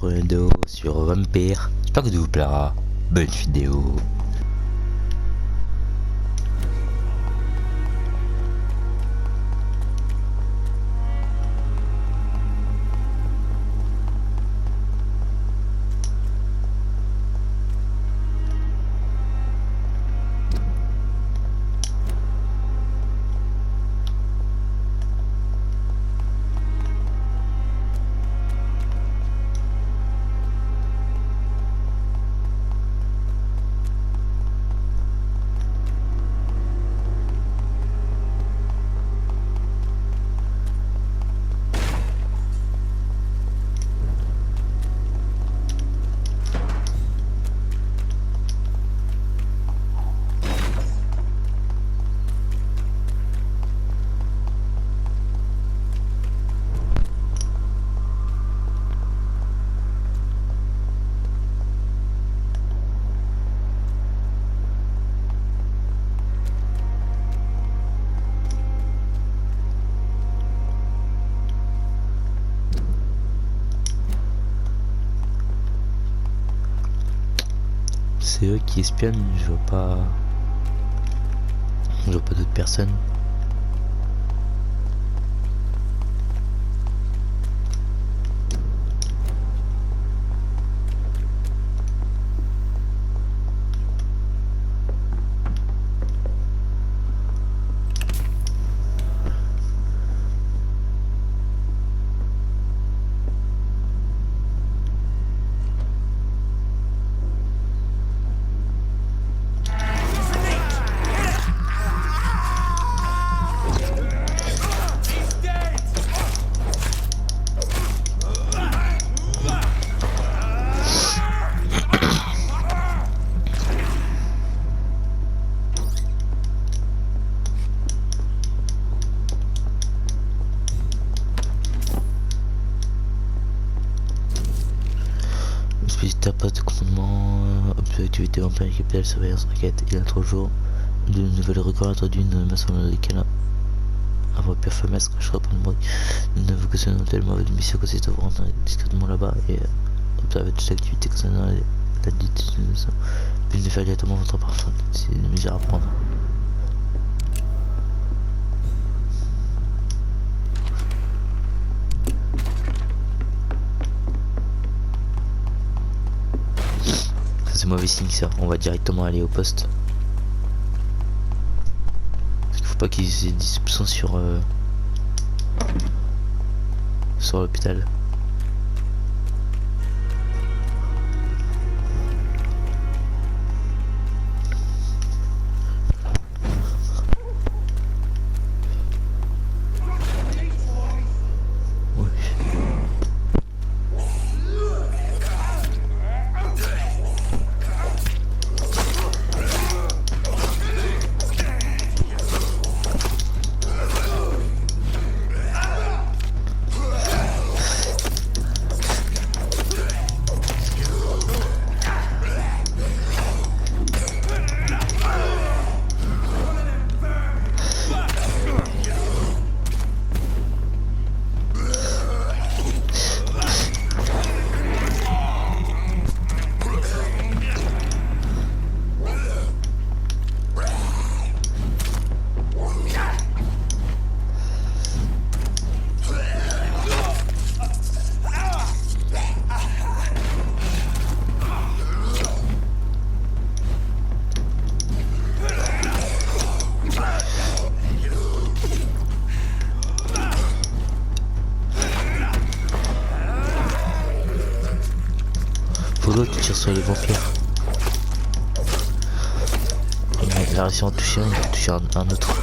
pour une vidéo sur Vampyr. J'espère que ça vous plaira. Bonne vidéo. C'est eux qui espionnent, je vois pas d'autres personnes. Visiteur poste de commandement, activité Vampyr, capitale, surveillance, enquête. Il y a 3 jours, de nouvelles records introduit une masse dans lesquelles un Vampyr femelle je reprends le bruit. Une vocation tellement avec une mission consiste à vous rendre discrètement là-bas et observer toute l'activité concernant la dite. Puis de faire directement votre parfum. C'est une mesure à prendre. C'est mauvais signe ça, on va directement aller au poste. Parce qu'il faut pas qu'ils aient 10% sur l'hôpital. Qui tire sur les vampires. Il a réussi à en toucher un, il va toucher un autre.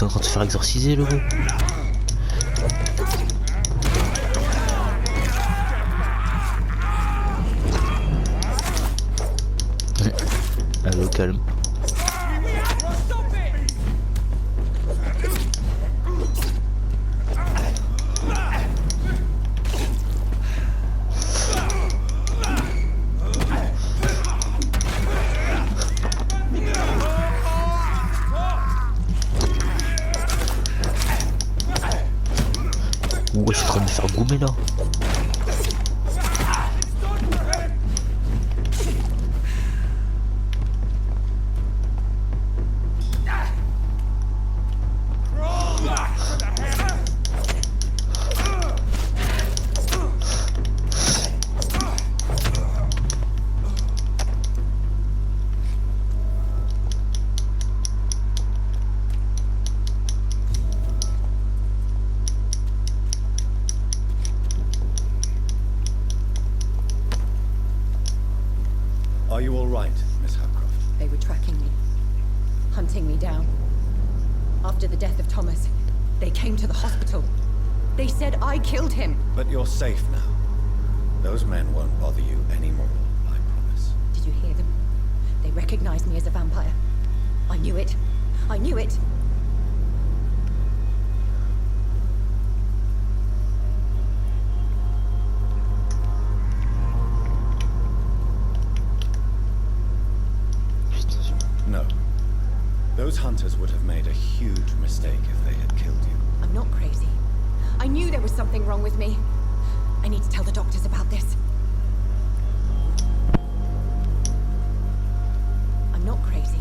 t'es en train de te faire exorciser, le gros. Allez, au calme. Ouais, je suis en train de me faire goumer là. Are you all right, Miss Howcroft? They were tracking me, hunting me down. After the death of Thomas, they came to the hospital. They said I killed him. But you're safe now. Those men won't bother you anymore, I promise. Did you hear them? They recognized me as a vampire. I knew it. I knew it. No. Those hunters would have made a huge mistake if they had killed you. I'm not crazy. I knew there was something wrong with me. I need to tell the doctors about this. I'm not crazy.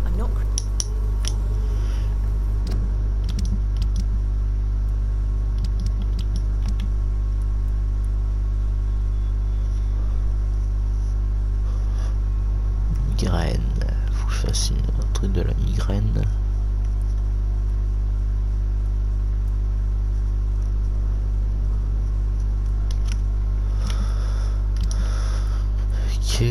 I'm not crazy. Migraine, faut que je fasse un truc de la migraine. Ok.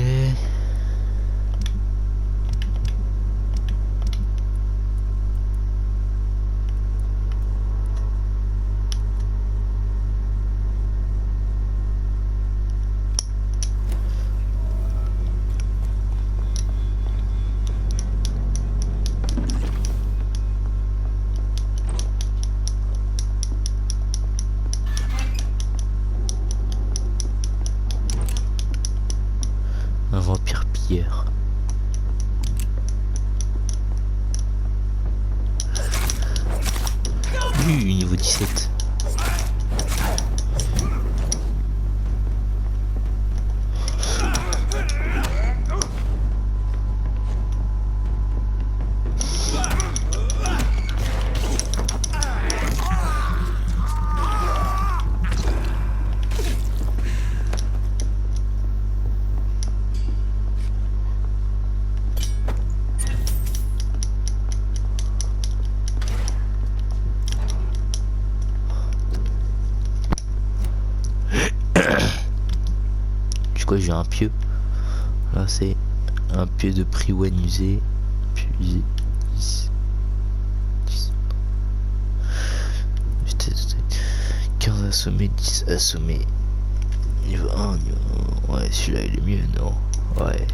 Un vampire pilleur. Niveau 17. J'ai un pieu. Là c'est un pieu de Priwen usé. Pieu usé. 10. 15 assommés, 10 assommés. Niveau 1, niveau 1. Ouais, celui-là il est mieux, non? Ouais.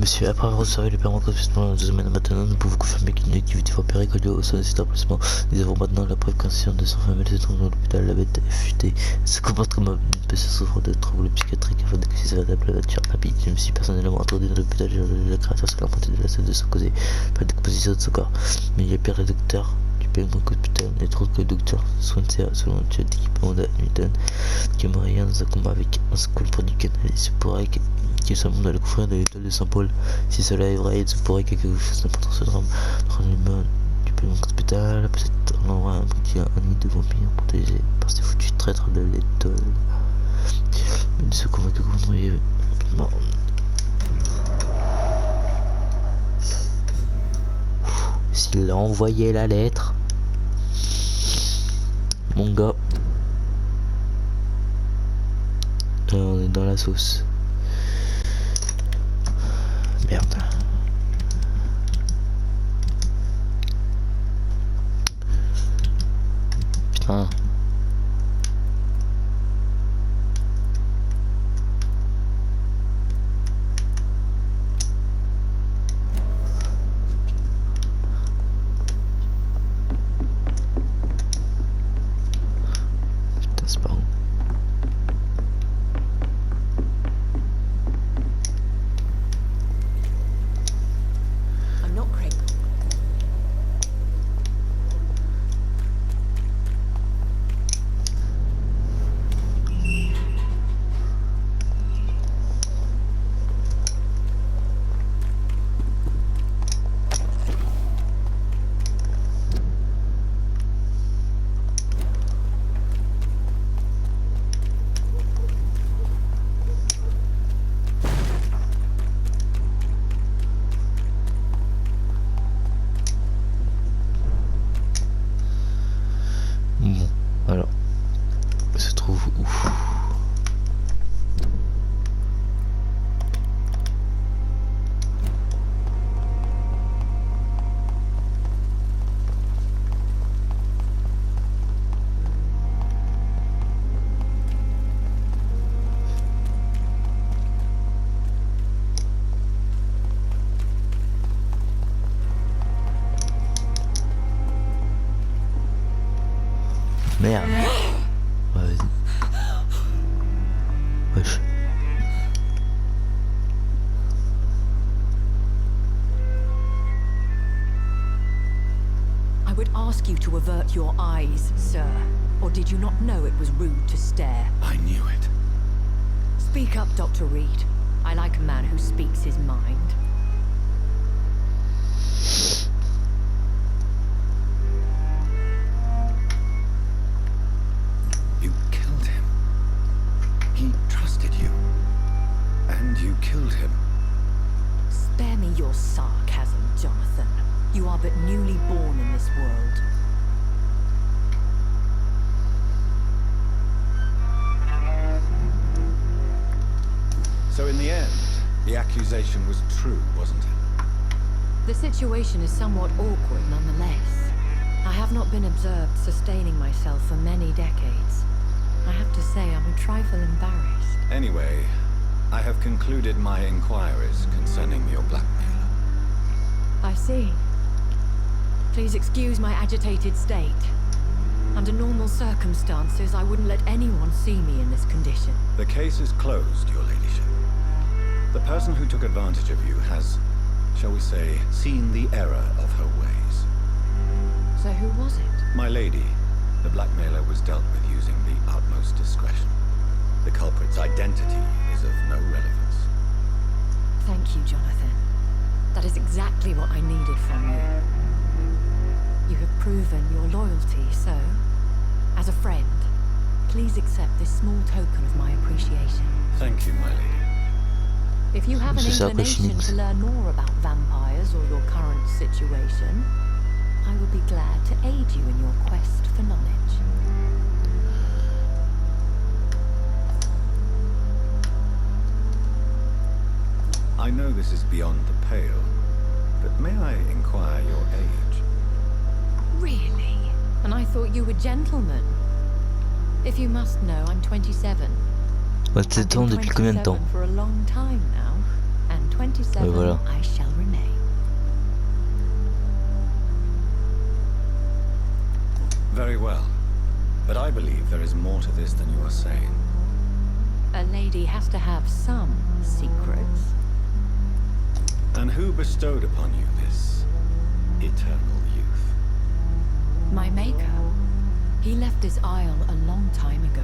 Monsieur, après avoir observé les permanents dans le domaine maintenant, nous pouvons confirmer qu'une activité vampire est au sein de cet emplacement. Nous avons maintenant la preuve qu'un science de s'enfermer se trouve dans l'hôpital. La bête est futée. Elle se comporte comme une personne souffrant de troubles psychiatriques afin de casser sa véritable nature. Rapide, je me suis personnellement introduit dans l'hôpital. La créature se l'emprunté de la salle de son causé. Pas de décomposition de son corps. Mais il y a pire le docteur. Du pays donc hôpital. Les trop que le docteur Swansea, selon le tueur d'équipement de Newton, qui est rien dans un combat avec un school produit canal. Il se pourrait qu'il soit bon de le couvrir de l'étoile de Saint-Paul. Si cela est vrai, il se pourrait que quelque chose d'important se drame. Prendre l'humain du pays donc hôpital. Peut-être un endroit qui a un nid de vampires protégé par ces foutus traîtres de l'étoile. Mais il se convainc que vous voudriez rapidement. S'il a envoyé la lettre. Mon gars. On est dans la sauce. Merde. Putain. Putain, c'est pas où. I'm not Craig. Bon, alors, il se trouve où? Merde. Ouais, vas-y. Wesh. I would ask you to avert your eyes, sir. Or did you not know it was rude to stare? I knew it. Speak up, Dr. Reed. I like a man who speaks his mind. You killed him. He trusted you. And you killed him. Spare me your sarcasm, Jonathan. You are but newly born in this world. So in the end, the accusation was true, wasn't it? The situation is somewhat awkward nonetheless. I have not been observed sustaining myself for many decades. I have to say I'm a trifle embarrassed. Anyway, I have concluded my inquiries concerning your blackmailer. I see. Please excuse my agitated state. Under normal circumstances, I wouldn't let anyone see me in this condition. The case is closed, your ladyship. The person who took advantage of you has, shall we say, seen the error of her ways. So who was it? My lady, the blackmailer was dealt with using the utmost discretion. The culprit's identity is of no relevance. Thank you, Jonathan. That is exactly what I needed from you. You have proven your loyalty, so, as a friend, please accept this small token of my appreciation. Thank you, my lady. If you have an C'est ça que je inclination nique. to learn more about vampires or your current situation, I would be glad to aid you in your quest for knowledge. I know this is beyond the pale, but may I inquire your age? Really? And I thought you were gentlemen. If you must know, I'm 27. Ouais, I've c'est been temps depuis combien de temps? 27 for a long time now, and 27 voilà. I shall remain. Very well, but I believe there is more to this than you are saying. A lady has to have some secrets. And who bestowed upon you this eternal youth? My maker. He left this isle a long time ago.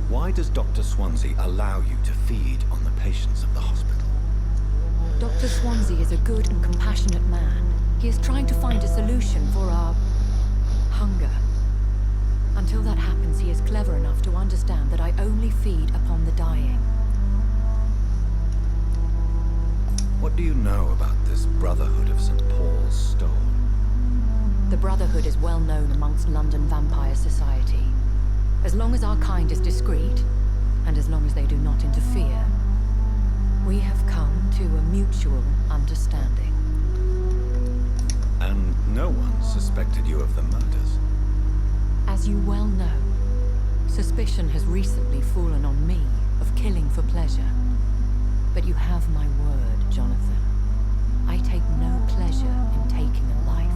Why does Dr. Swansea allow you to feed on the patients of the hospital? Dr. Swansea is a good and compassionate man. He is trying to find a solution for our hunger. Until that happens, he is clever enough to understand that I only feed upon the dying. What do you know about this Brotherhood of St. Paul's Stone? The Brotherhood is well known amongst London vampire society. As long as our kind is discreet, and as long as they do not interfere, we have come to a mutual understanding. And no one suspected you of the murders. As you well know, suspicion has recently fallen on me of killing for pleasure. But you have my word, Jonathan. I take no pleasure in taking a life.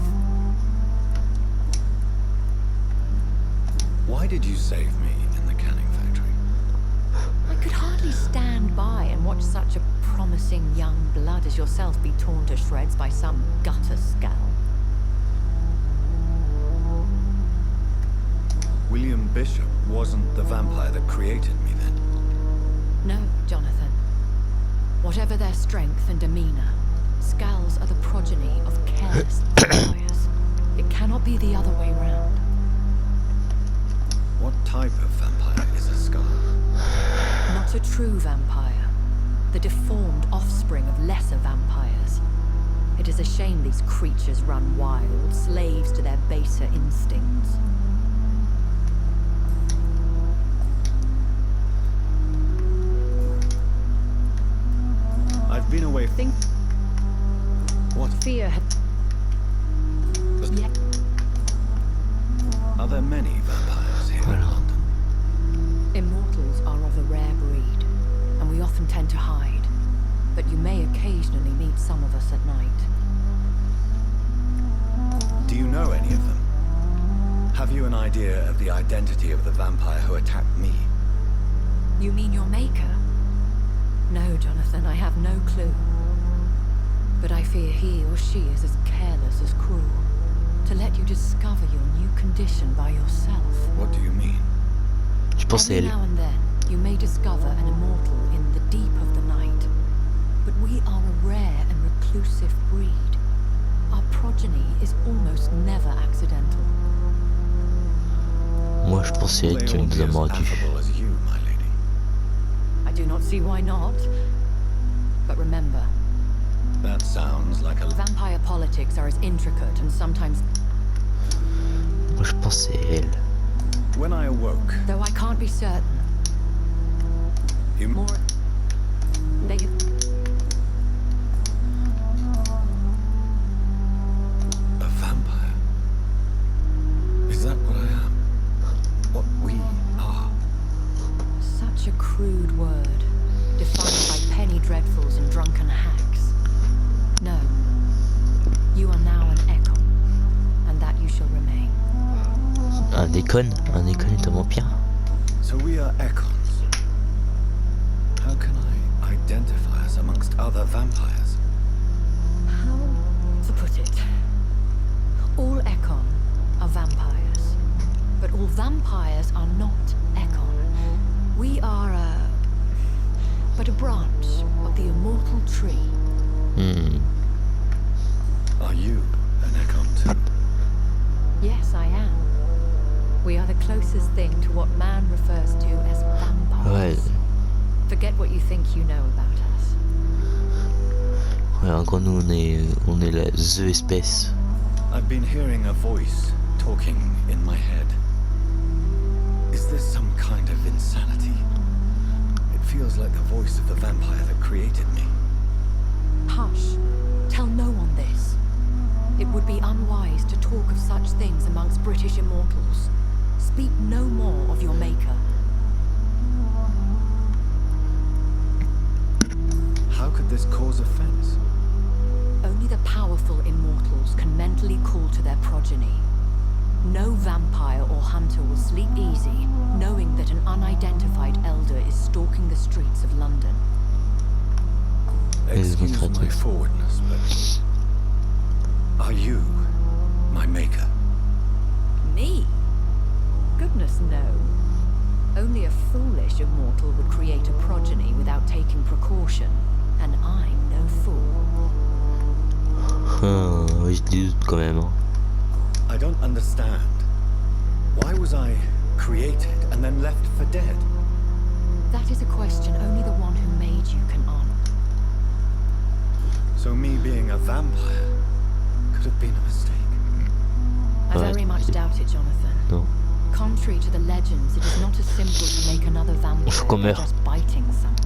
Why did you save me in the canning factory? I could hardly stand by and watch such a promising young blood as yourself be torn to shreds by some gutter scowl. William Bishop wasn't the vampire that created me then. No, Jonathan. Whatever their strength and demeanor, Skulls are the progeny of careless vampires. It cannot be the other way round. What type of vampire is a skull? Not a true vampire. The deformed offspring of lesser vampires. It is a shame these creatures run wild, slaves to their baser instincts. I've been away. Think What? fear had... Yeah. Are there many vampires here in London? Immortals are of a rare breed, and we often tend to hide. But you may occasionally meet some of us at night. Do you know any of them? Have you an idea of the identity of the vampire who attacked me? You mean your maker? No, Jonathan, I have no clue. But I fear he or she is as careless as cruel. To let you discover your new condition by yourself. What do you mean? Je pense c'est Every elle. now and then, you may discover an immortal in the deep of the night. But we are a rare and reclusive breed. Our progeny is almost never accidental. Moi je pense c'est elle They qui all nous be a as mordus. affable as you, my lady. I do not see why not. But remember, That sounds like a... vampire politics are as intricate and sometimes... Moi je pense c'est elle. When I awoke, Though I can't be certain, you... more... They... A vampire? Is that what I am? What we are? Such a crude word, defined by penny dreadfuls and drunken hacks. No. You are now an echo, and that you shall remain. Un déconne est un vampire. So we are Ekons. How can I identify us amongst other vampires? How to put it? All Ekon are vampires, but all vampires are not Ekon. We are but a branch of the immortal tree. Are you an Ekon too? Yes, I am. We are the closest thing to what man refers to as vampires. Ouais. Forget what you think you know about us. Ouais, en gros nous on est la the espèce. I've been hearing a voice talking in my head. Is this some kind of insanity? It feels like the voice of the vampire that created me. Hush. Tell no one this. It would be unwise to talk of such things amongst British immortals. Speak no more of your maker. How could this cause offense? Only the powerful immortals can mentally call to their progeny. No vampire or hunter will sleep easy, knowing that an unidentified elder is stalking the streets of London. Excuse my forwardness, but... Are you my maker? Me? Goodness, no. Only a foolish immortal would create a progeny without taking precaution, and I'm no fool. Je doute quand même. Hein. I don't understand. Why was I created and then left for dead? That is a question only the one who made you can answer. So me being a vampire could have been a mistake. I Ouais, very much doubt it, Jonathan. non. Contrary to the legends, it is not as simple to make another vampire Faut qu'on by meure. just biting someone.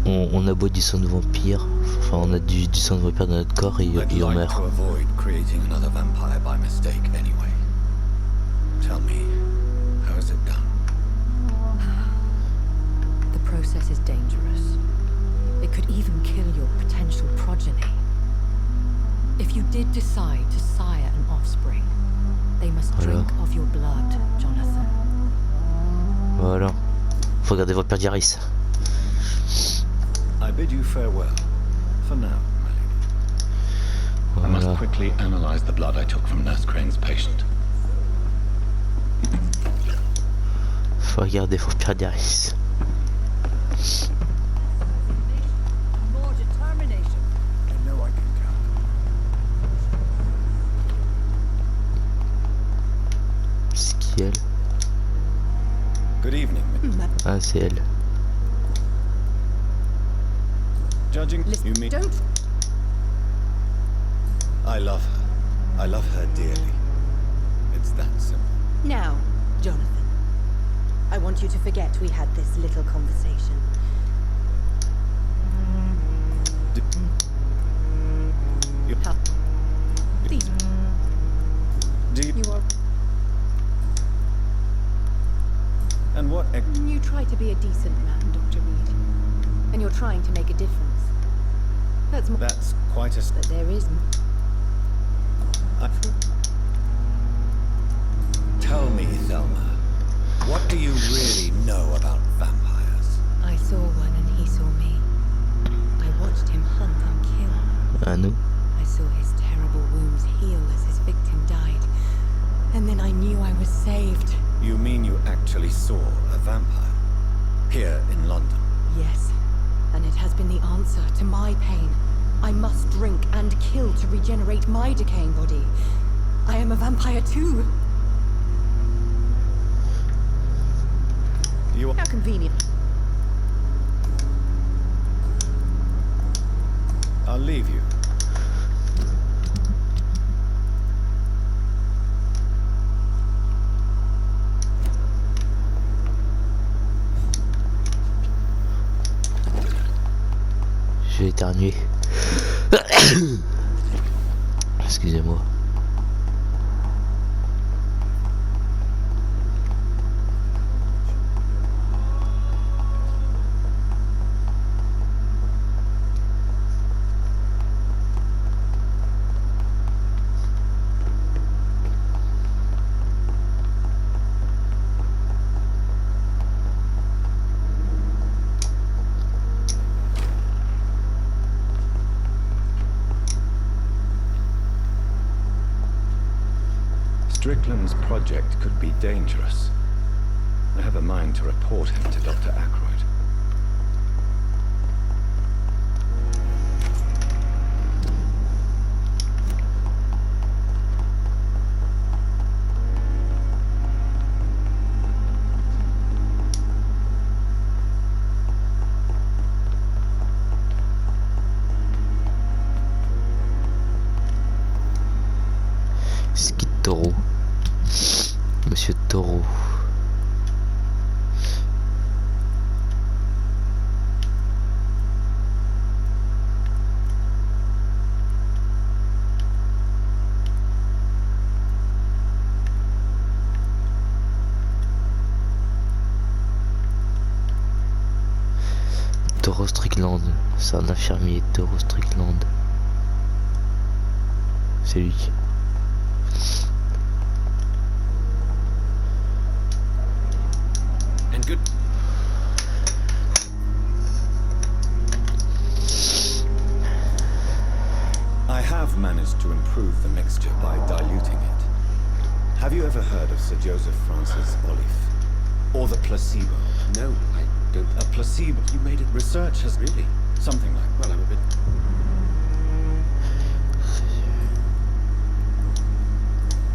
On a beau du sang de vampire, enfin on a du sang de vampire dans notre corps et I'd on like meurt. to avoid creating another vampire by mistake anyway. Tell me, how is it done? The process is dangerous. It could even kill your potential progeny. If you did decide to sire an offspring, they must Voilà. drink of your blood, Jonathan. Voilà. Faut regarder Vampyr d'Iris. I bid you farewell. For now, my lady. I must Voilà. quickly analyze the blood I took from Nurse Crane's patient. Faut regarder Vampyr d'Iris. More determination. I know I can count. C'est qui elle? Good evening. Ah, c'est elle. Judging Listen, you mean don't. I love her. I love her dearly. It's that simple. Now, Jonathan, I want you to forget we had this little conversation. D- you, How? These. do you, You are. and what You try to be a decent man, Dr. Reed. And you're trying to make a difference. That's more. that's quite a But there is. Tell me, Thelma, what do you really know about vampires? I saw one and he saw me. I watched him hunt and kill. Ah, nous. I saw his terrible wounds heal as his victim died. And then I knew I was saved. You mean you actually saw a vampire? Here in London? Yes. And it has been the answer to my pain. I must drink and kill to regenerate my decaying body. I am a vampire too. You How convenient. I'll leave you. J'ai éternué. Excusez-moi. Strickland's project could be dangerous. I have a mind to report him to Dr. Ackroyd. Ski de taureau. Monsieur Taureau. Taureau Strickland. C'est un infirmier. Taureau Strickland. C'est lui. And good. I have managed to improve the mixture by diluting it. Have you ever heard of Sir Joseph Francis Olive? Or the placebo? No, I don't. A placebo? You made it. Research has really something like. Well, I'm a bit.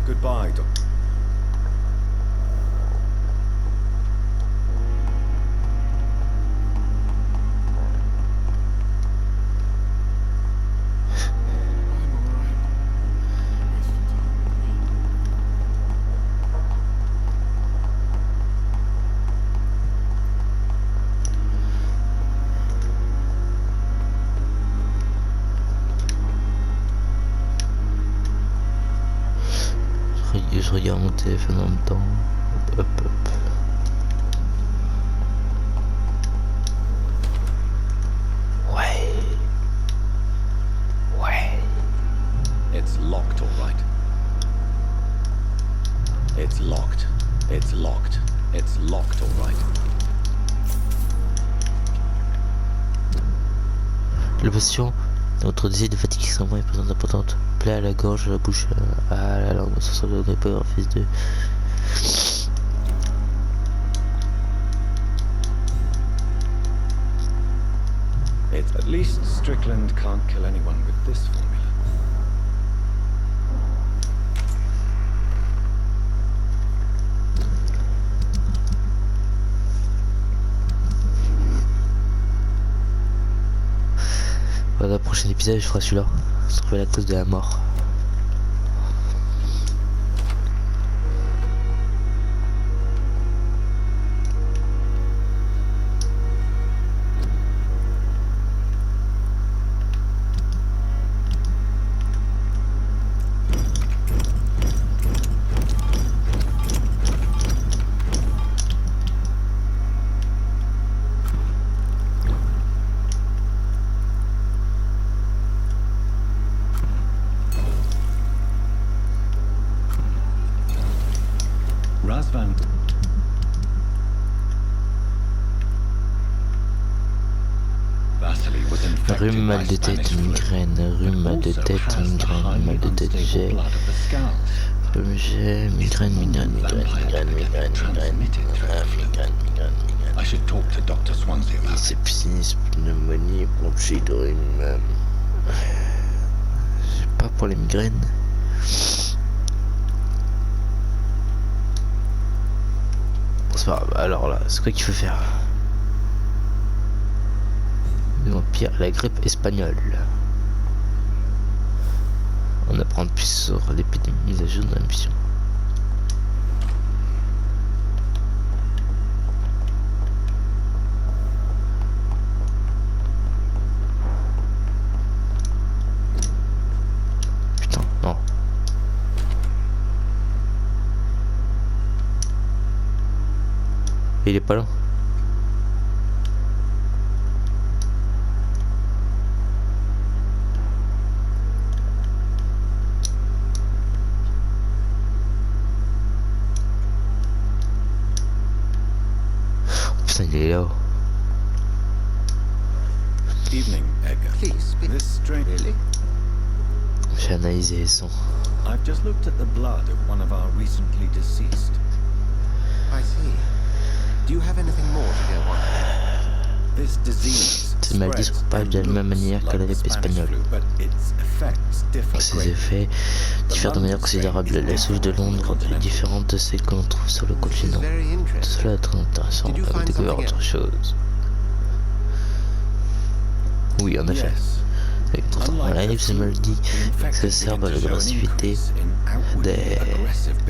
Goodbye, Doctor. je regarde mon téléphone en même temps. Hop, hop. Ouais. Ouais. It's locked, all right. It's locked. It's locked. It's locked, all right. Le patient, notre désir de fatigue extrêmement est présente importante. Plaie à la gorge, à la bouche, à la langue, ça sort de l'hypographie de... At least Strickland can't kill anyone with this formula. Dans le prochain épisode, je ferai celui-là. Trouver la cause de la mort. Rhume, mal de tête, migraine, rhume, mal de tête, migraine, mal de tête, j'ai migraine, migraine, sepsis, pneumonie, bronchite, rhume. C'est pas pour les migraines. C'est pas grave. Alors là, c'est quoi qu'il faut faire? Le vampire, la grippe espagnole. On apprend plus sur l'épidémie, mise à jour dans la mission. Putain, non. Il est pas là. Il est là. Evening, Edgar. Please, This strange. really? J'ai analysé les sons. I've just looked at the blood of one of our recently deceased. I see. Do you have anything more to go on? This disease Cette maladie se propage de la même manière que la grippe espagnole. Ses effets diffèrent de manière considérable. La souche de Londres est différente de celle que l'on trouve sur le continent. Tout cela est très intéressant. On a découvert autre chose. Oui, en effet. La grippe maladie exacerbe l'agressivité des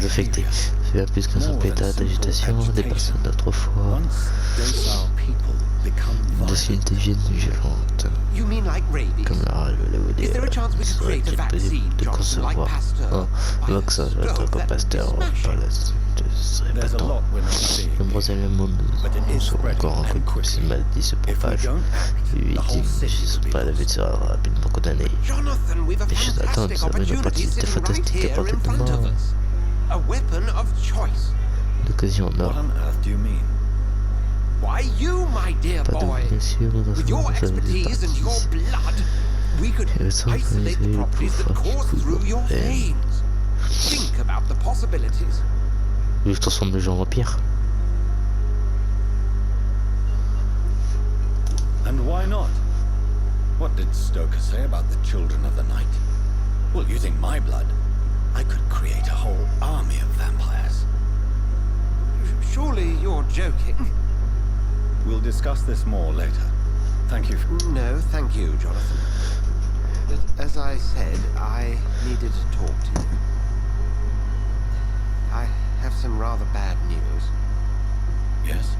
affectés. C'est bien plus qu'un simple état d'agitation. Des personnes d'autrefois dociles deviennent violentes. Comme la serait possible de concevoir un vaccin sur notre Pasteur par la suite serait pas tant. Nombreux éléments ne sont encore inconnus. Cette maladie se propage. Les victimes ne sont pas la vie sera rapidement condamnée. Les choses attendent, nous avons une opportunité fantastique à portée de main. L'occasion en or. Why you, my dear Pas de boy? blessure dans With your son expertise and your blood, we could Et le sang isolate the brisé, properties that pour course faire through your veine. veins. Think about the possibilities. Je transforme les gens en vampires. And why not? What did Stoker say about the children of the night? Well, using my blood, I could create a whole army of vampires. Surely you're joking. We'll discuss this more later. Thank you. No, thank you, Jonathan. But as I said, I needed to talk to you. I have some rather bad news. Yes?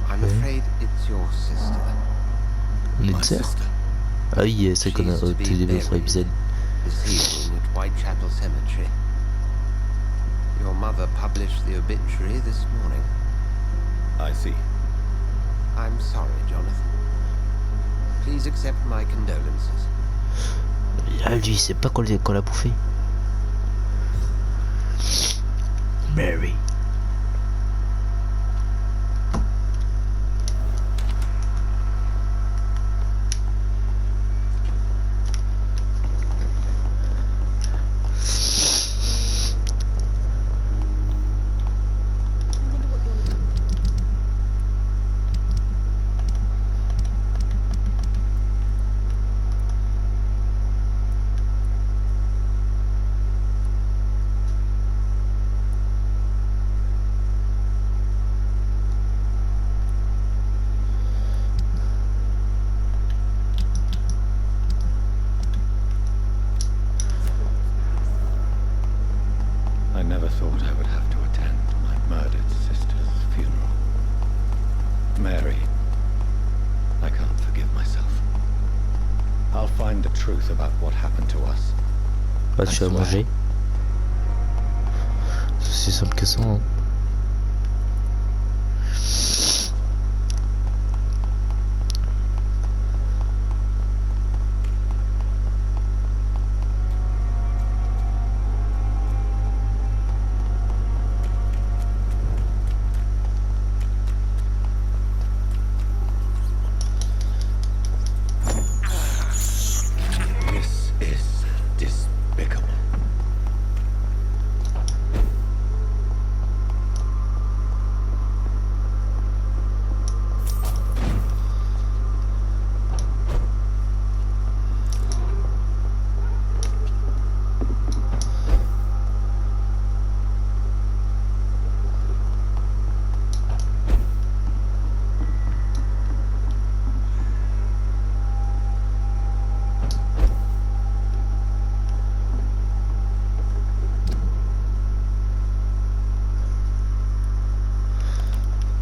I'm afraid it's your sister. On est My une sœur. sister. Ah oui, c'est qu'on a au tout début de l'épisode. This evening at Whitechapel Cemetery. mother published the obituary this morning. I see. I'm sorry, Jonathan. Please accept my condolences. Ah, lui, il sait pas qu'on l'a bouffé. Mary. I never thought I would have to attend my murdered sister's funeral. Mary, I can't forgive myself. I'll find the truth about what happened to us. Bah, tu vas manger. C'est aussi simple que ça. Hein. This is despicable.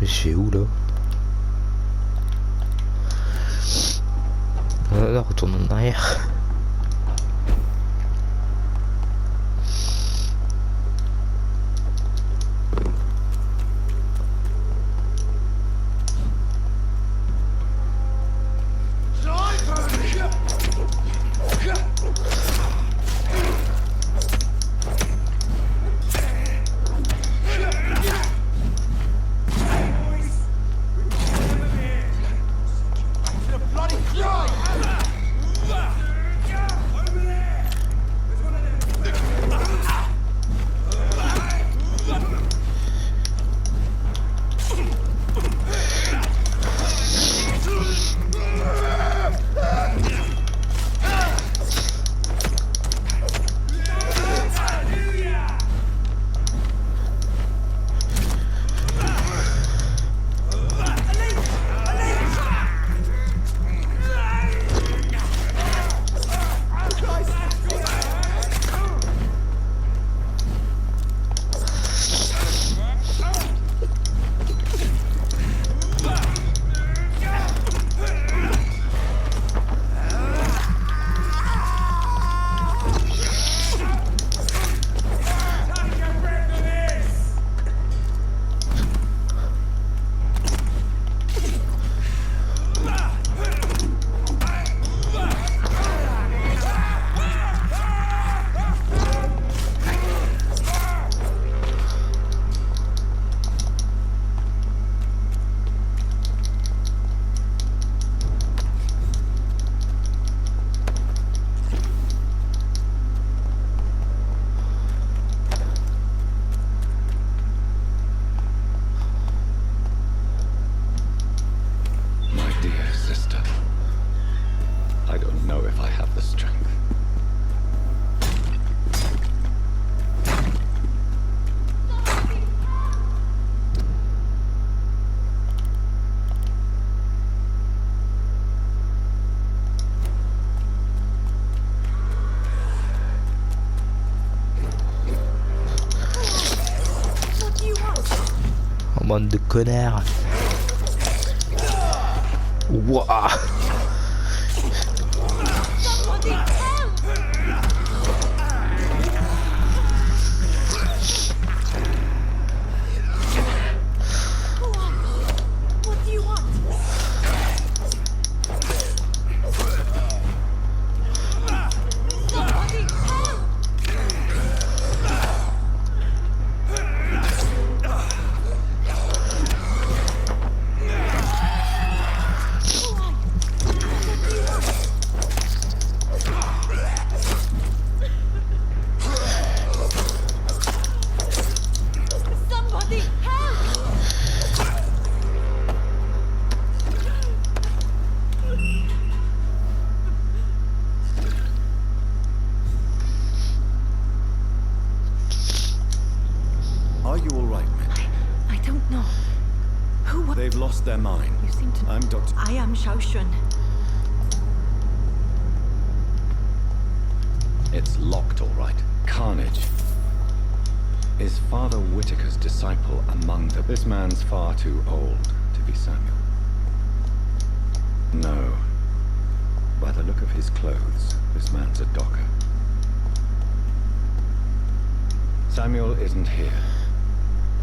Mais je suis où là? Là, retourne en arrière. Bande de connards. Wouah. you all right, Mitch? I don't know. Who was... They've lost their mind. You seem to... I'm Dr. I am Shaoshun. It's locked, all right. Carnage. Is Father Whitaker's disciple among the... This man's far too old to be Samuel. No. By the look of his clothes, this man's a docker. Samuel isn't here.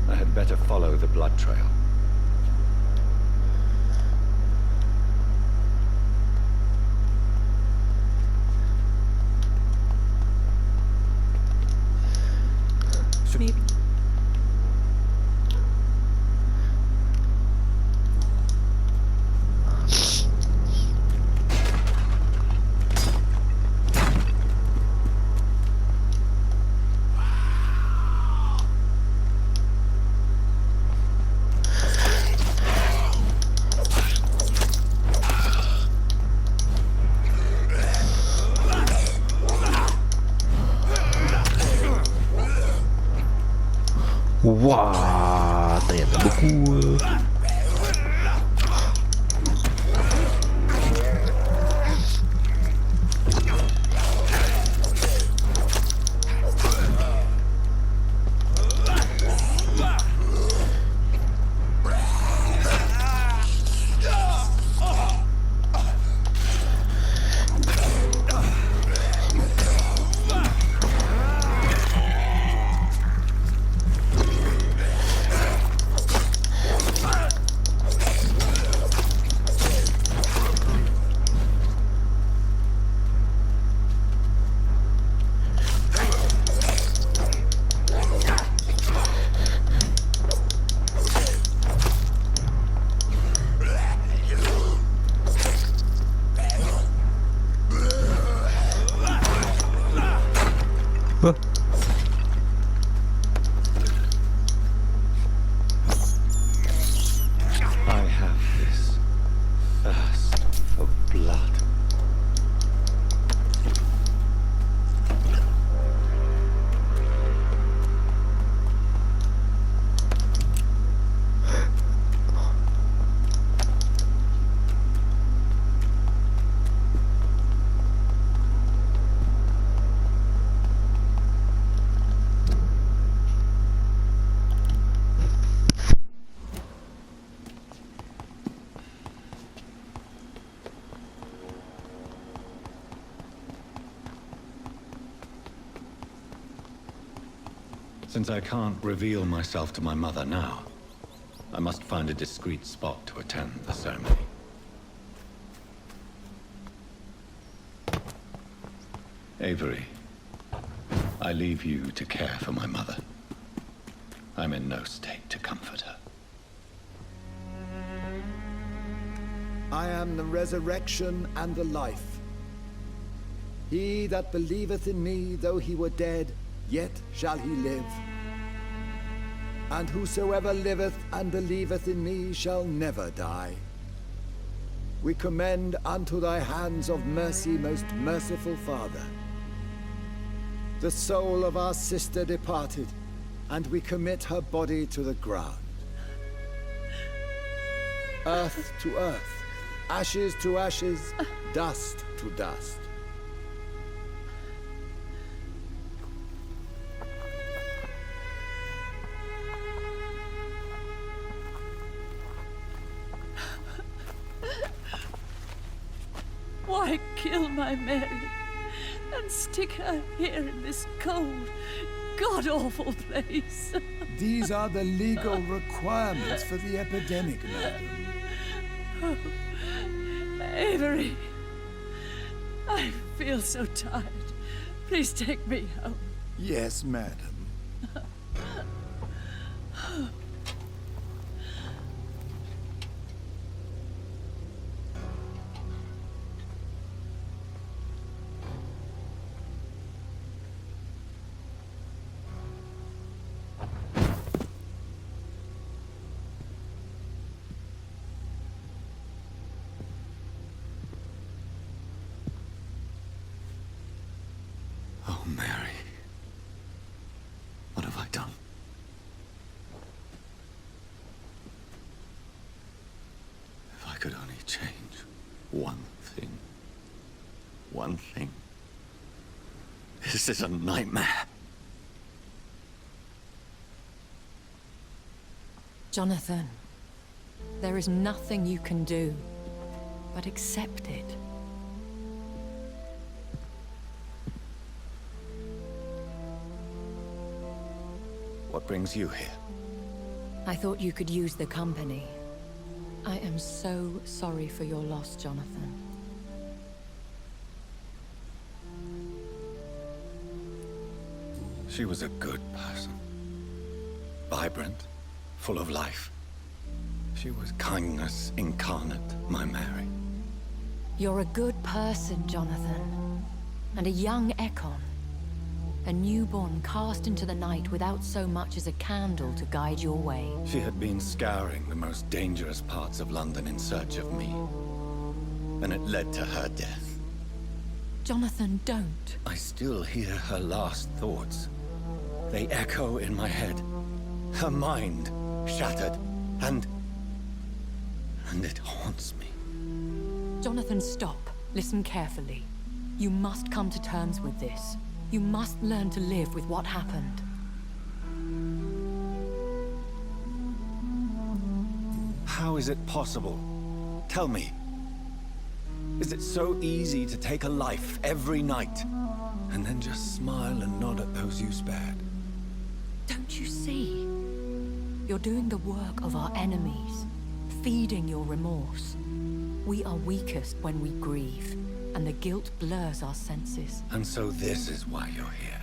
I had better follow the blood trail. Maybe... Waouh, il y en a beaucoup. I have this thirst for blood. Since I can't reveal myself to my mother now, I must find a discreet spot to attend the ceremony. Avery, I leave you to care for my mother. I'm in no state to comfort her. I am the resurrection and the life. He that believeth in me, though he were dead, yet shall he live. And whosoever liveth and believeth in me shall never die. We commend unto thy hands of mercy, most merciful Father, the soul of our sister departed, and we commit her body to the ground. Earth to earth, ashes to ashes, dust to dust. Why kill my Mary and stick her here in this cold, god-awful place? These are the legal requirements for the epidemic, madam. Oh, Avery, I feel so tired. Please take me home. Yes, madam. Oh, Mary. What have I done? One thing. One thing. This is a nightmare. Jonathan, there is nothing you can do but accept it. What brings you here? I thought you could use the company. I am so sorry for your loss, Jonathan. She was a good person. Vibrant, full of life. She was kindness incarnate, my Mary. You're a good person, Jonathan. And a young Ekon. A newborn cast into the night without so much as a candle to guide your way. She had been scouring the most dangerous parts of London in search of me. And it led to her death. Jonathan, don't. I still hear her last thoughts. They echo in my head. Her mind shattered, and it haunts me. Jonathan, stop. Listen carefully. You must come to terms with this. You must learn to live with what happened. How is it possible? Tell me. Is it so easy to take a life every night, and then just smile and nod at those you spared? Don't you see? You're doing the work of our enemies, feeding your remorse. We are weakest when we grieve, and the guilt blurs our senses. And so this is why you're here.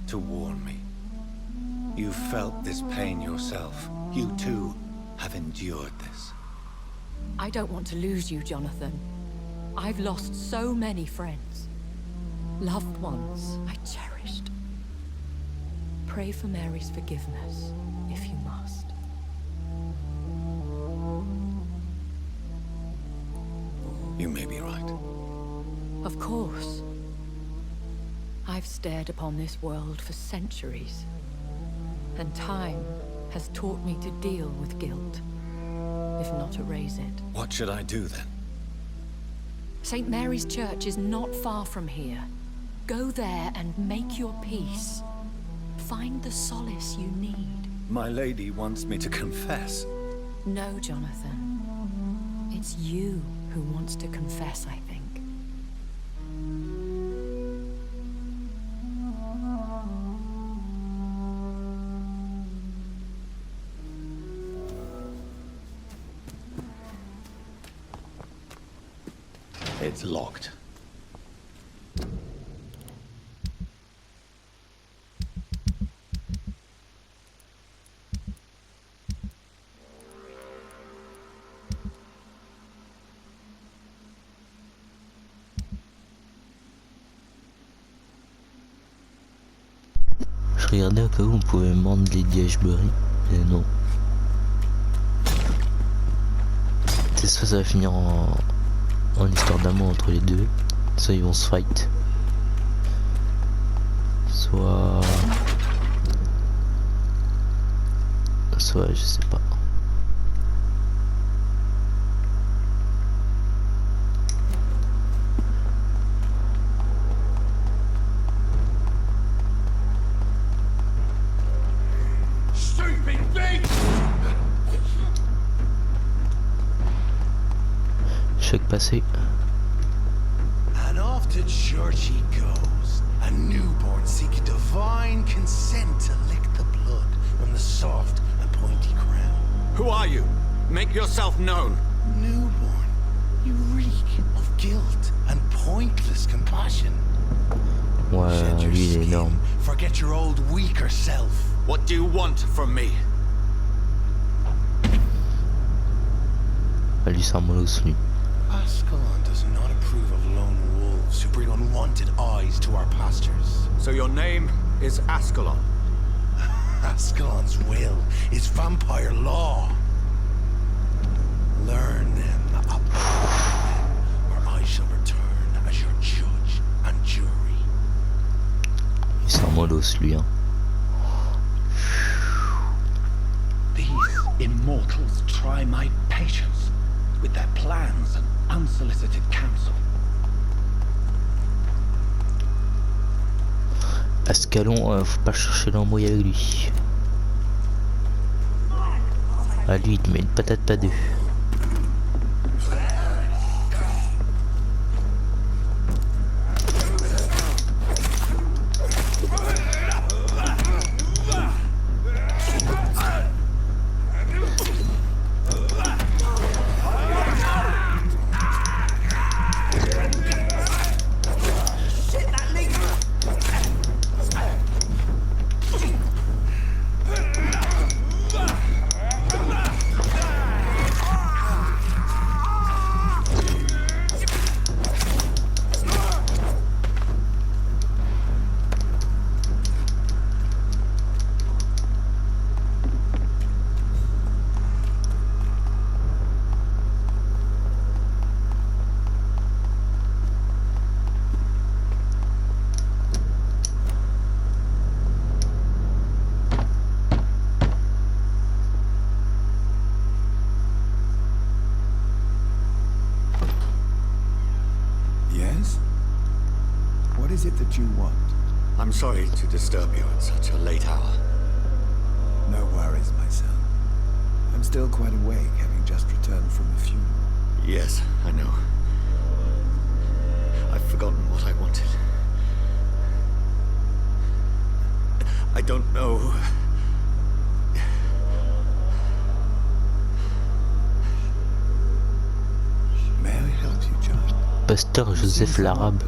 To warn me. You've felt this pain yourself. You too have endured this. I don't want to lose you, Jonathan. I've lost so many friends. Loved ones I cherished. Pray for Mary's forgiveness, if you must. You may be right. Of course. I've stared upon this world for centuries, and time has taught me to deal with guilt, if not erase it. What should I do then? St. Mary's Church is not far from here. Go there and make your peace. Find the solace you need. My lady wants me to confess. No, Jonathan. It's you who wants to confess, I think. It's locked. Je regardais au cas où on pouvait vendre les Ashbury, mais non. C'est soit ça va finir en histoire d'amour entre les deux, soit ils vont se fight, soit je sais pas. Choc passé. And off to church he goes, a newborn seeking divine consent to lick the blood from the soft and pointy crown. Who are you? Make yourself known. Newborn, you reek of guilt and pointless compassion. Ouais, Shed your lui il est skin, énorme. forget your old weaker self. What do you want from me? Ah, lui c'est un molosse lui. Ascalon does not approve of lone wolves who bring unwanted eyes to our pastures. So your name is Ascalon. Ascalon's will is vampire law. Learn them, or I shall return as your judge and jury. C'est un molosse lui hein. These immortals try my patience. with their plans and unsolicited counsel. Ascalon, faut pas chercher l'embrouille avec lui. À lui, il te met une patate pas deux. What is it that you want? I'm sorry to disturb you at such a late hour. No worries, my son. I'm still quite awake, having just returned from the funeral. Yes, I know. I've forgotten what I wanted. I don't know. May I help you, John? Pasteur Joseph l'Arabe.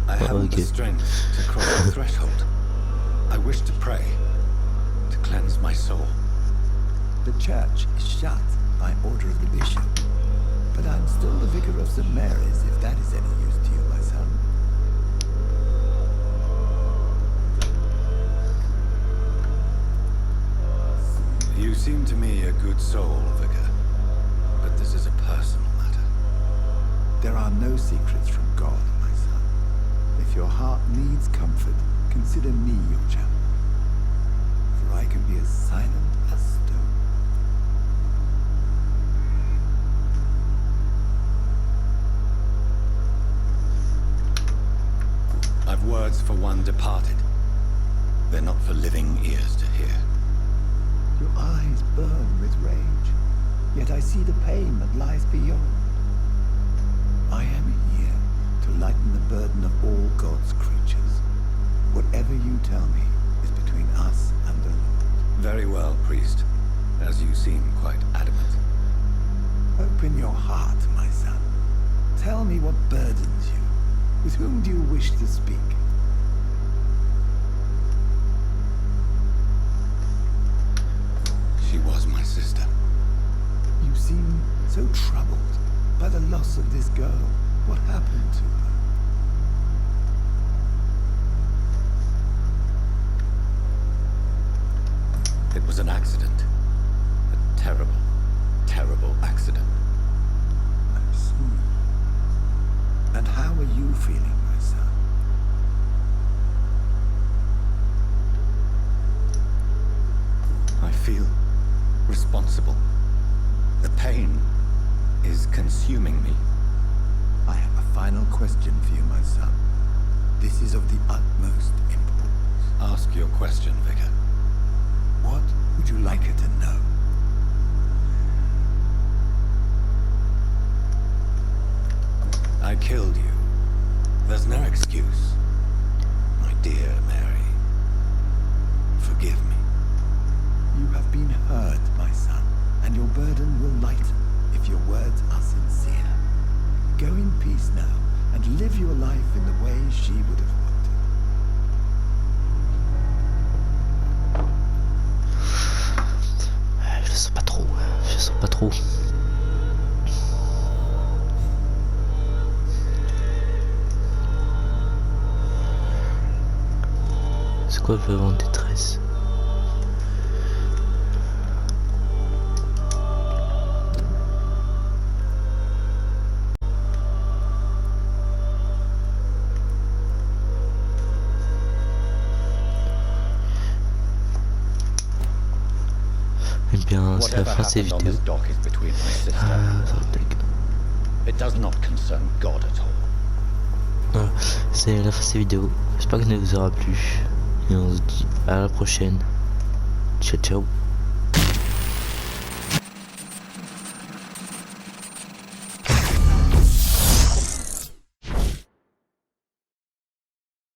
I haven't the strength to cross the threshold. I wish to pray, to cleanse my soul. The church is shut by order of the bishop. But I'm still the vicar of St. Mary's, if that is any use to you, my son. You seem to me a good soul, vicar. But this is a personal matter. There are no secrets from God, my son. If your heart needs comfort, consider me your chaplain. For I can be as silent as stone. I've words for one departed. They're not for living ears to hear. Your eyes burn with rage, yet I see the pain that lies beyond. I am here to lighten the burden of all God's creatures. Whatever you tell me is between us and the Lord. Very well, priest, as you seem quite adamant. Open your heart, my son. Tell me what burdens you. With whom do you wish to speak? She was my sister. You seem so troubled by the loss of this girl. What happened to her? It was an accident. A terrible, terrible accident. I see. And how are you feeling, my son? I feel responsible. The pain is consuming me. I have a final question for you, my son. This is of the utmost importance. Ask your question, Vicar. What would you like her to know? I killed you. There's no excuse. My dear Mary, forgive me. You have been heard, my son, and your burden will lighten if your words are sincere. Go in peace now, and live your life in the way she would have wanted. Je le sens pas trop, je le sens pas trop. C'est quoi le vent de détresse? Eh bien, c'est la fin de cette vidéo. It does not concern God at all. Voilà, c'est la fin de cette vidéo. J'espère que ça vous aura plu. Et on se dit à la prochaine. Ciao ciao.